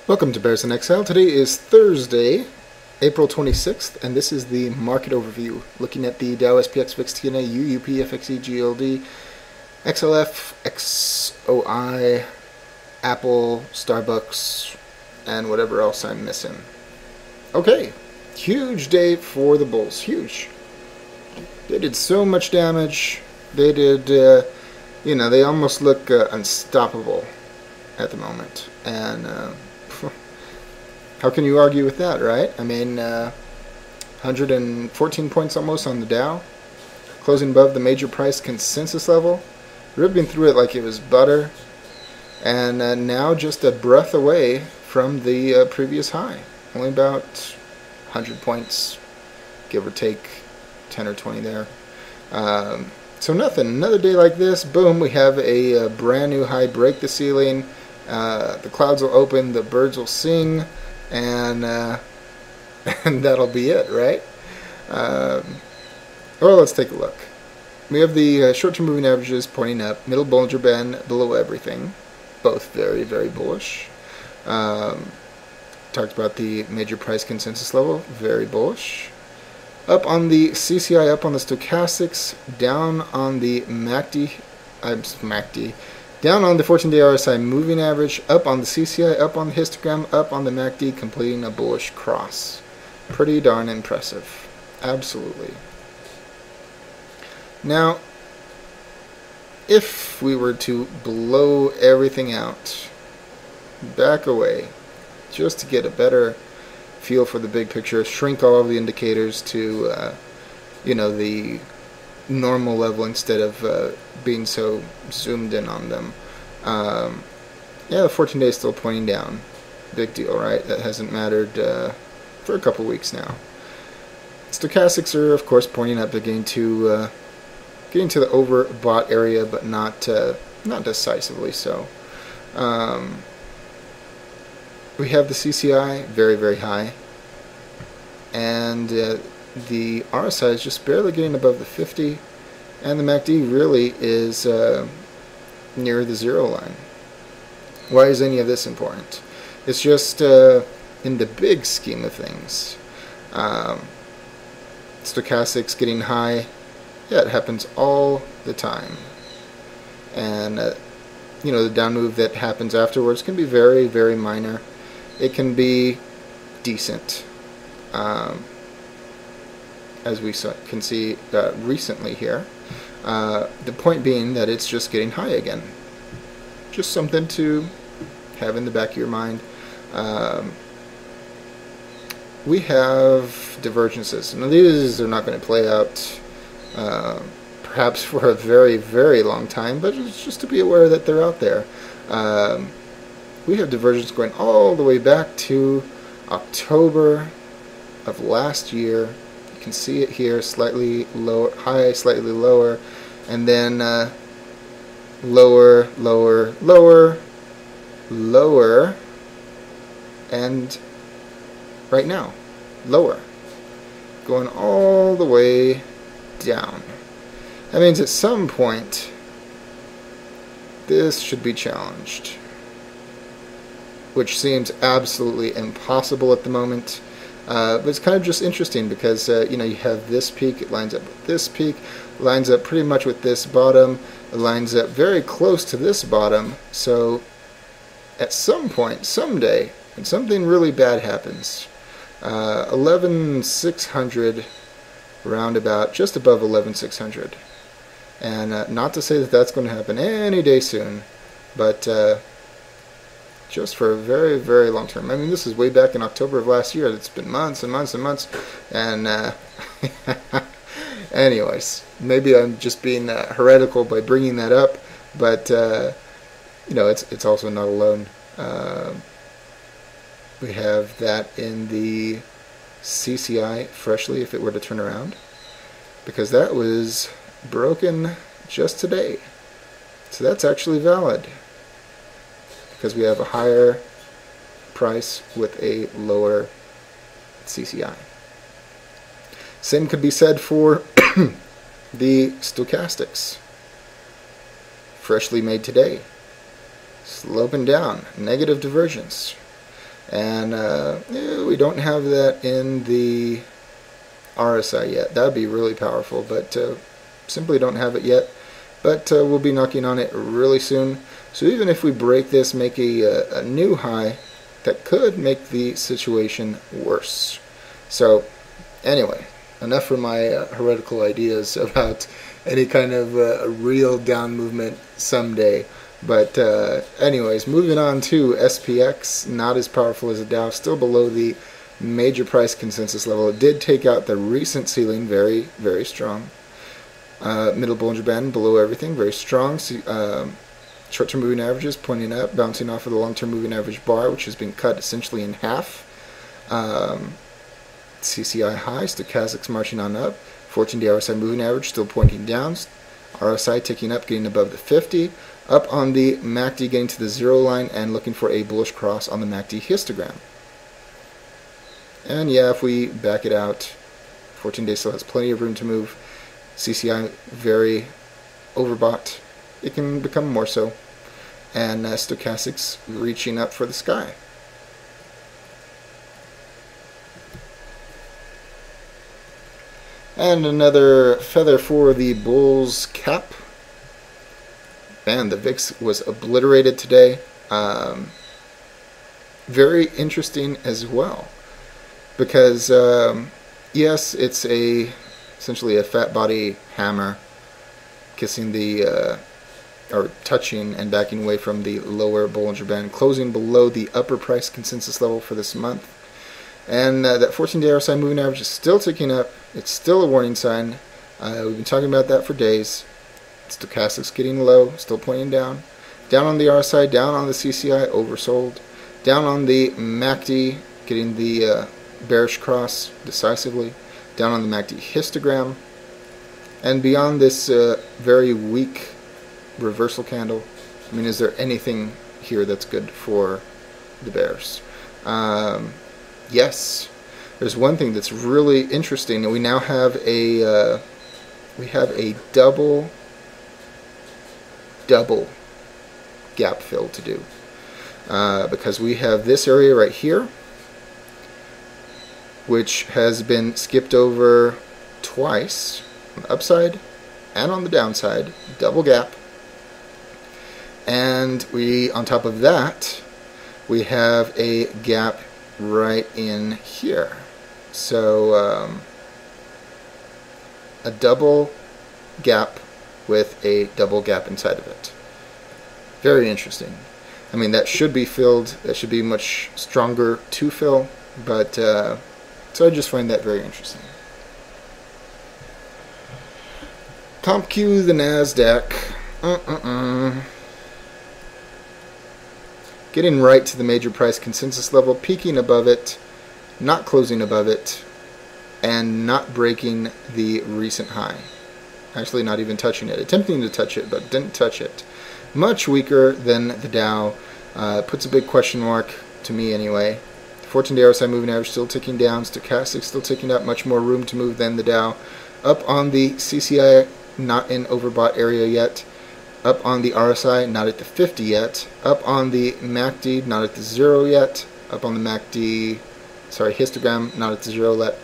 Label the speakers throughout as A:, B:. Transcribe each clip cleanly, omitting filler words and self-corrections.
A: Welcome to Bears in Exile. Today is Thursday, April 26th, and this is the market overview, looking at the Dow, SPX, VIX, TNA, UUP, FXE, GLD, XLF, XOI, Apple, Starbucks, and whatever else I'm missing. Okay, huge day for the bulls. Huge. They did so much damage. They did, they almost look unstoppable at the moment. And how can you argue with that, right? I mean, 114 points almost on the Dow, closing above the major price consensus level, ripping through it like it was butter, and now just a breath away from the previous high. Only about 100 points, give or take 10 or 20 there. So nothing. Another day like this, boom, we have a brand new high, break the ceiling. The clouds will open, the birds will sing, and and that'll be it, right? Well, let's take a look. We have the short-term moving averages pointing up, middle Bollinger Band below everything, both very, very bullish. Talked about the major price consensus level, very bullish. Up on the CCI, up on the stochastics, down on the MACD, down on the 14-day RSI moving average, up on the CCI, up on the histogram, up on the MACD, completing a bullish cross. Pretty darn impressive. Absolutely. Now, if we were to blow everything out, back away, just to get a better feel for the big picture, shrink all of the indicators to, the normal level instead of being so zoomed in on them. The 14 days still pointing down. Big deal, right? That hasn't mattered for a couple weeks now. Stochastics are, of course, pointing up again to getting to the overbought area, but not decisively so. We have the CCI very, very high, and the RSI is just barely getting above the 50, and the MACD really is near the zero line. Why is any of this important? It's just in the big scheme of things. Stochastics getting high, yeah, it happens all the time. And, the down move that happens afterwards can be very, very minor. It can be decent, as we can see recently here. The point being that it's just getting high again. Just something to have in the back of your mind. We have divergences. Now these are not going to play out perhaps for a very, very long time, but it's just to be aware that they're out there. We have divergence going all the way back to October of last year. You can see it here, slightly lower, high, slightly lower, and then lower, lower, lower, lower, and right now, lower, going all the way down. That means at some point, this should be challenged, which seems absolutely impossible at the moment. But it's kind of just interesting because, you have this peak, it lines up with this peak, lines up pretty much with this bottom, it lines up very close to this bottom. So at some point, someday, when something really bad happens, 11,600, roundabout, just above 11,600. And not to say that that's going to happen any day soon, but just for a very, very long term. I mean, this is way back in October of last year. It's been months and months and months. And anyways, maybe I'm just being heretical by bringing that up, but it's also not alone. We have that in the CCI freshly, if it were to turn around, because that was broken just today. So that's actually valid, because we have a higher price with a lower CCI. Same could be said for the stochastics. Freshly made today. Sloping down. Negative divergence. And we don't have that in the RSI yet. That would be really powerful, but simply don't have it yet. But we'll be knocking on it really soon. So even if we break this, make a new high, that could make the situation worse. So anyway, enough for my heretical ideas about any kind of real down movement someday. But anyways, moving on to SPX, not as powerful as the Dow, still below the major price consensus level. It did take out the recent ceiling, very, very strong. Middle Bollinger Band below everything, very strong. Short-term moving averages pointing up, bouncing off of the long-term moving average bar, which has been cut essentially in half. CCI high, stochastics marching on up. 14-day RSI moving average still pointing down. RSI ticking up, getting above the 50. Up on the MACD, getting to the 0 line and looking for a bullish cross on the MACD histogram. And yeah, if we back it out, 14 days still has plenty of room to move. CCI very overbought. It can become more so. And stochastics reaching up for the sky. And another feather for the bull's cap. Man, the VIX was obliterated today. Very interesting as well. Because, yes, it's essentially a fat body hammer kissing the, or touching and backing away from the lower Bollinger Band, closing below the upper price consensus level for this month. And that 14-day RSI moving average is still ticking up. It's still a warning sign. We've been talking about that for days. Stochastics getting low, still pointing down. Down on the RSI, down on the CCI, oversold. Down on the MACD, getting the bearish cross decisively. Down on the MACD histogram. And beyond this very weak reversal candle, I mean, is there anything here that's good for the bears? Yes. There's one thing that's really interesting, and we now have a double gap fill to do, because we have this area right here, which has been skipped over twice, on the upside and on the downside, double gap, and we, on top of that, we have a gap right in here. So a double gap with a double gap inside of it. Very interesting. I mean, that should be filled. That should be much stronger to fill, but so I just find that very interesting. CompQ, the NASDAQ. Getting right to the major price consensus level, peaking above it, not closing above it, and not breaking the recent high. Actually not even touching it. Attempting to touch it, but didn't touch it. Much weaker than the Dow. Puts a big question mark, to me anyway. 14-day RSI moving average still ticking down. Stochastic still ticking up. Much more room to move than the Dow. Up on the CCI, not in overbought area yet. Up on the RSI, not at the 50 yet. Up on the MACD, not at the 0 yet. Up on the MACD, sorry, histogram, not at the 0 yet.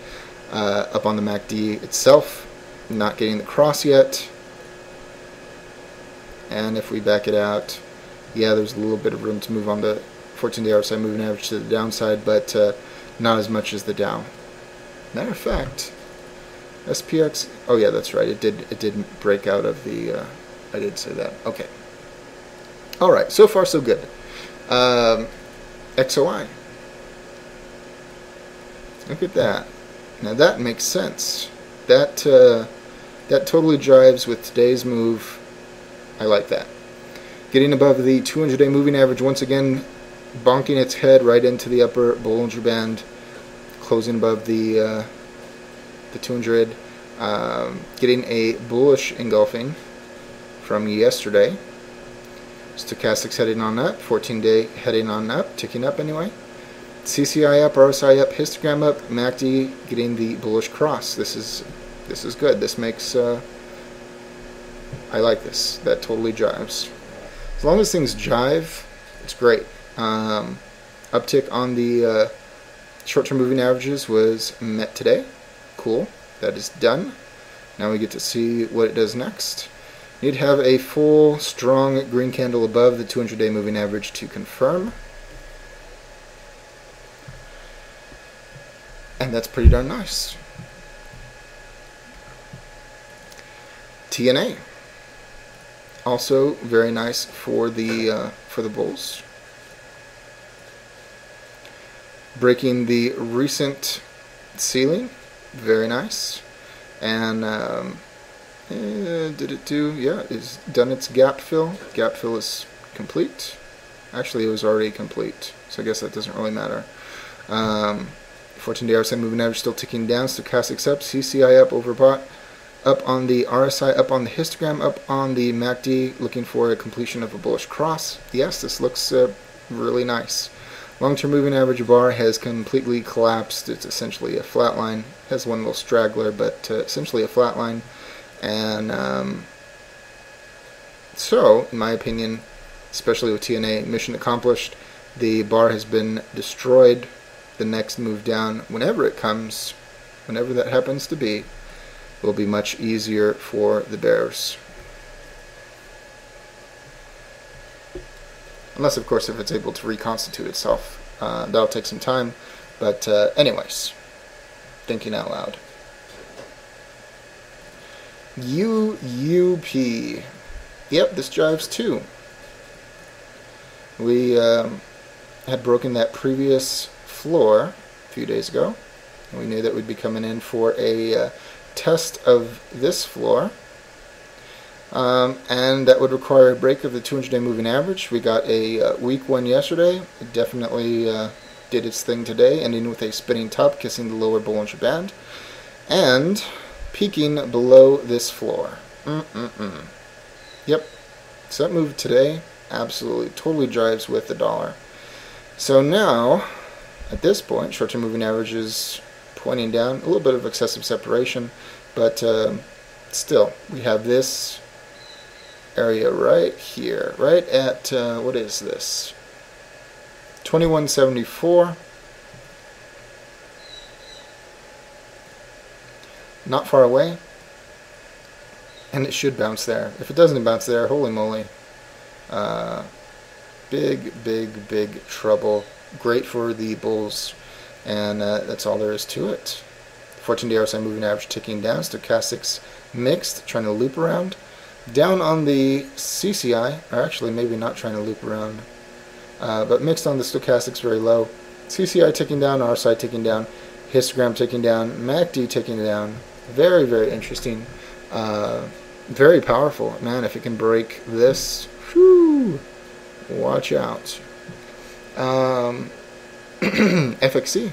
A: Up on the MACD itself, not getting the cross yet. And if we back it out, yeah, there's a little bit of room to move on the 14-day RSI moving average to the downside, but not as much as the Dow. Matter of fact, SPX, oh yeah, that's right, it did break out of the, I did say that. Okay. Alright, so far so good. XOI. Look at that. Now that makes sense. That totally jives with today's move. I like that. Getting above the 200-day moving average once again, bonking its head right into the upper Bollinger Band, closing above the 200. Getting a bullish engulfing from yesterday. Stochastics heading on up, 14-day heading on up, ticking up anyway. CCI up, RSI up, histogram up, MACD getting the bullish cross. This is good. This makes I like this. That totally jives. As long as things jive, it's great. uptick on the short-term moving averages was met today. Cool. That is done. Now we get to see what it does next. Need to have a full, strong green candle above the 200-day moving average to confirm. And that's pretty darn nice. TNA. Also very nice for the bulls. Breaking the recent ceiling. Very nice. And did it do? Yeah, it's done its gap fill. Gap fill is complete. Actually, it was already complete, so I guess that doesn't really matter. 14-day RSI moving average still ticking down. Stochastics up. CCI up, overbought. Up on the RSI, up on the histogram, up on the MACD, looking for a completion of a bullish cross. Yes, this looks really nice. Long-term moving average bar has completely collapsed. It's essentially a flat line. Has one little straggler, but essentially a flat line. And so, in my opinion, especially with TNA, mission accomplished. The bar has been destroyed. The next move down, whenever it comes, whenever that happens to be, will be much easier for the bears. Unless, of course, if it's able to reconstitute itself. That'll take some time. But anyways, thinking out loud. UUP. Yep, this jives too. We had broken that previous floor a few days ago. And we knew that we'd be coming in for a test of this floor. And that would require a break of the 200-day moving average. We got a weak one yesterday. It definitely did its thing today, ending with a spinning top, kissing the lower Bollinger Band, and peaking below this floor. Yep. So that move today absolutely, totally drives with the dollar. So now, at this point, short-term moving average is pointing down. A little bit of excessive separation, but still, we have this area right here, right at, what is this? 2174. Not far away. And it should bounce there. If it doesn't bounce there, holy moly. Big trouble. Great for the bulls. And that's all there is to it. 14-day RSI moving average ticking down. Stochastics mixed, trying to loop around. Down on the CCI, or actually maybe not trying to loop around, but mixed on the stochastics very low. CCI ticking down, RSI ticking down, histogram ticking down, MACD ticking down. Very, very interesting. Very powerful. Man, if it can break this, whew, watch out. FXC.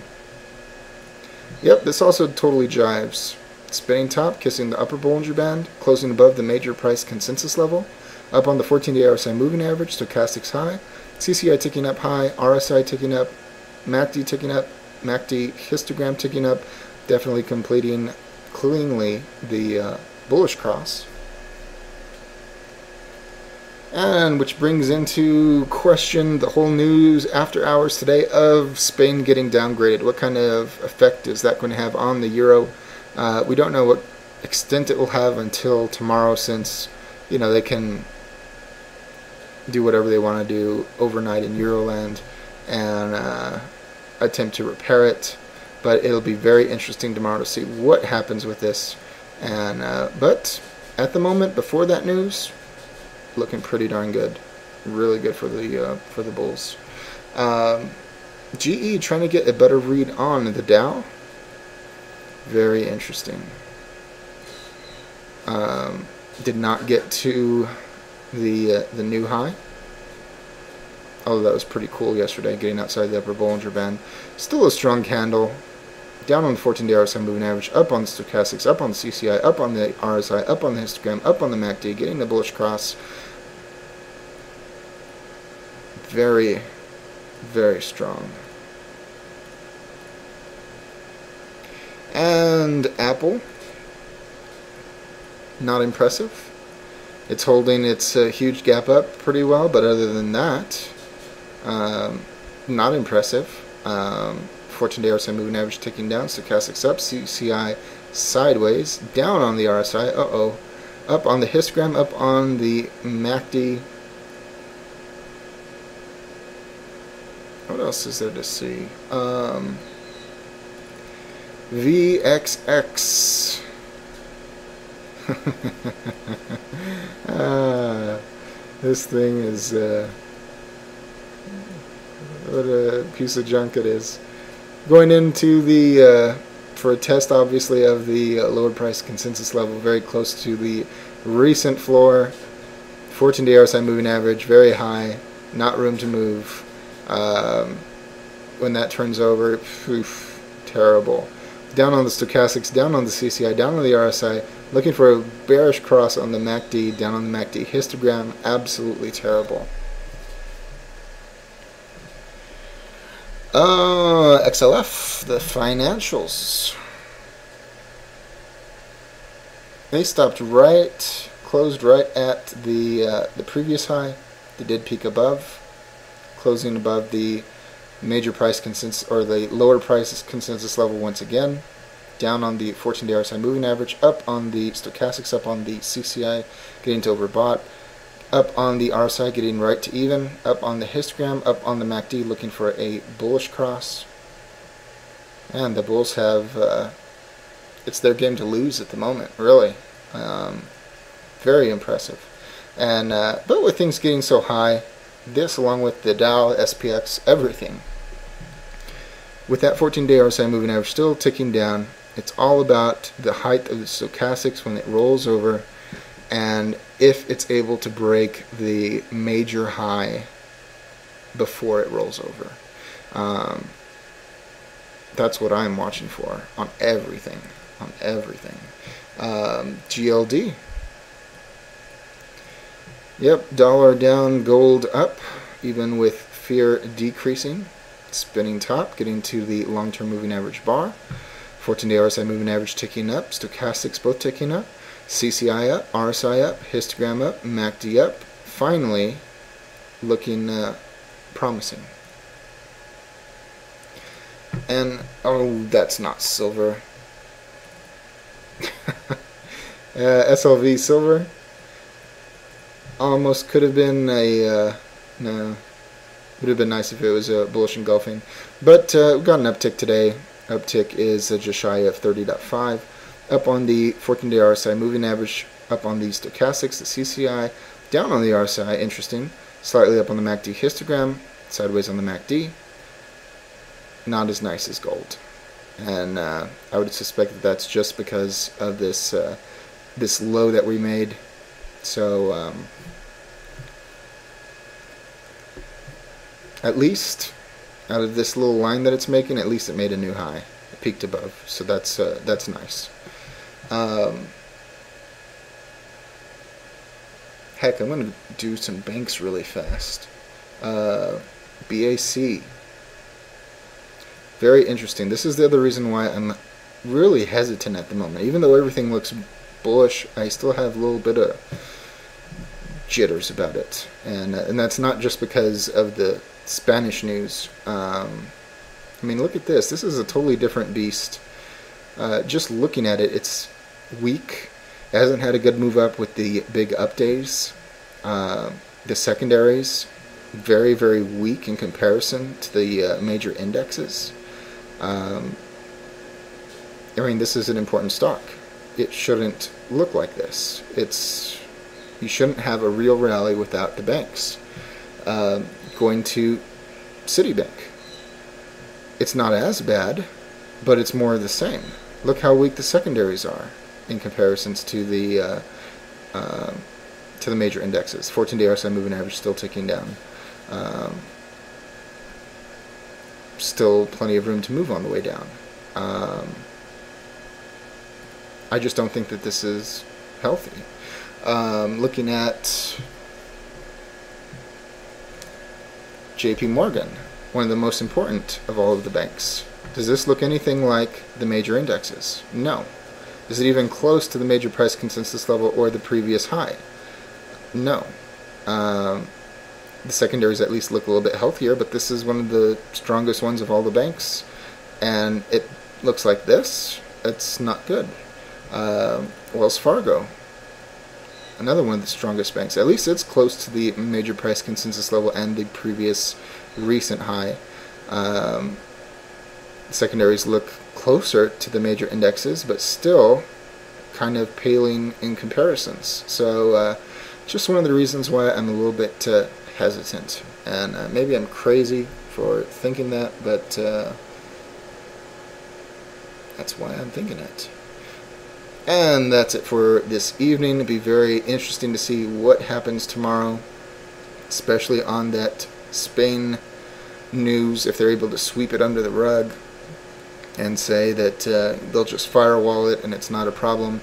A: Yep, this also totally jives. Spinning top, kissing the upper Bollinger Band, closing above the major price consensus level. Up on the 14-day RSI moving average, stochastics high. CCI ticking up high, RSI ticking up, MACD ticking up, MACD histogram ticking up. Definitely completing cleanly the bullish cross. And which brings into question the whole news after hours today of Spain getting downgraded. What kind of effect is that going to have on the euro? We don't know what extent it will have until tomorrow, since they can do whatever they want to do overnight in Euroland and attempt to repair it. But it'll be very interesting tomorrow to see what happens with this. And but at the moment, before that news, looking pretty darn good. Really good for the bulls. GE trying to get a better read on the Dow. Very interesting. Did not get to the new high. Although that was pretty cool yesterday, getting outside the upper Bollinger Band. Still a strong candle. Down on the 14-day RSI moving average, up on the stochastics, up on the CCI, up on the RSI, up on the histogram, up on the MACD, getting the bullish cross. Very, very strong. And Apple, not impressive. It's holding its huge gap up pretty well, but other than that, not impressive. 14-day RSI moving average ticking down, stochastics up, CCI sideways, down on the RSI, up on the histogram, up on the MACD. What else is there to see? VXX. This thing is what a piece of junk it is. Going into the for a test, obviously, of the lower price consensus level, very close to the recent floor. 14-day RSI moving average, very high, not room to move. When that turns over, oof, terrible. Down on the stochastics, down on the CCI, down on the RSI, looking for a bearish cross on the MACD, down on the MACD histogram, absolutely terrible. XLF, the financials. They stopped right, closed right at the previous high. They did peak above, closing above the major price consensus, or the lower price consensus level once again. Down on the 14-day RSI moving average, up on the stochastics, up on the CCI, getting to overbought, up on the RSI, getting right to even, up on the histogram, up on the MACD, looking for a bullish cross. And the bulls have, it's their game to lose at the moment, really. Very impressive. And but with things getting so high, this along with the Dow, SPX, everything, with that 14-day RSI moving average still ticking down, it's all about the height of the stochastics when it rolls over, and if it's able to break the major high before it rolls over. That's what I'm watching for on everything. GLD. Yep, dollar down, gold up, even with fear decreasing. Spinning top, getting to the long-term moving average bar. 14-day RSI moving average ticking up, stochastics both ticking up, CCI up, RSI up, histogram up, MACD up. Finally, looking promising. And, oh, that's not silver. SLV silver. Almost could have been a, no, would have been nice if it was a bullish engulfing. But we got an uptick today. Uptick is just shy of 30.5. Up on the 14-day RSI moving average, up on the stochastics, the CCI, down on the RSI, interesting. Slightly up on the MACD histogram, sideways on the MACD. Not as nice as gold. And I would suspect that that's just because of this this low that we made. So at least out of this little line that it's making, at least it made a new high. It peaked above, so that's nice. Heck, I'm going to do some banks really fast. BAC. Very interesting. This is the other reason why I'm really hesitant at the moment. Even though everything looks bullish, I still have a little bit of jitters about it. And that's not just because of the Spanish news. I mean, look at this. This is a totally different beast. Just looking at it, it's weak. It hasn't had a good move up with the big up days. The secondaries, very, very weak in comparison to the major indexes. I mean, this is an important stock. It shouldn't look like this. You shouldn't have a real rally without the banks. Going to Citibank. It's not as bad, but it's more of the same. Look how weak the secondaries are in comparisons to the major indexes. 14-day RSI moving average still ticking down. Still plenty of room to move on the way down. I just don't think that this is healthy. Looking at JP Morgan, one of the most important of all of the banks. Does this look anything like the major indexes? No. Is it even close to the major price consensus level or the previous high? No. The secondaries at least look a little bit healthier, but this is one of the strongest ones of all the banks, and it looks like this. It's not good. Wells Fargo, another one of the strongest banks. At least it's close to the major price consensus level and the previous recent high. Secondaries look closer to the major indexes, but still kind of paling in comparisons. So just one of the reasons why I'm a little bit hesitant. And maybe I'm crazy for thinking that, but that's why I'm thinking it. And that's it for this evening. It'll be very interesting to see what happens tomorrow, especially on that Spain news, if they're able to sweep it under the rug and say that they'll just firewall it and it's not a problem.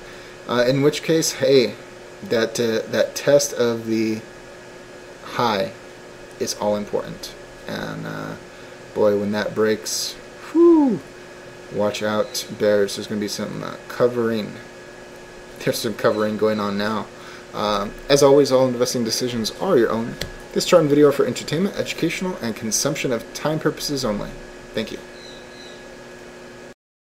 A: In which case, hey, that test of the high is all important. And boy, when that breaks, whew, watch out, bears. There's going to be some covering. There's some covering going on now. As always, all investing decisions are your own. This chart and video are for entertainment, educational, and consumption of time purposes only. Thank you.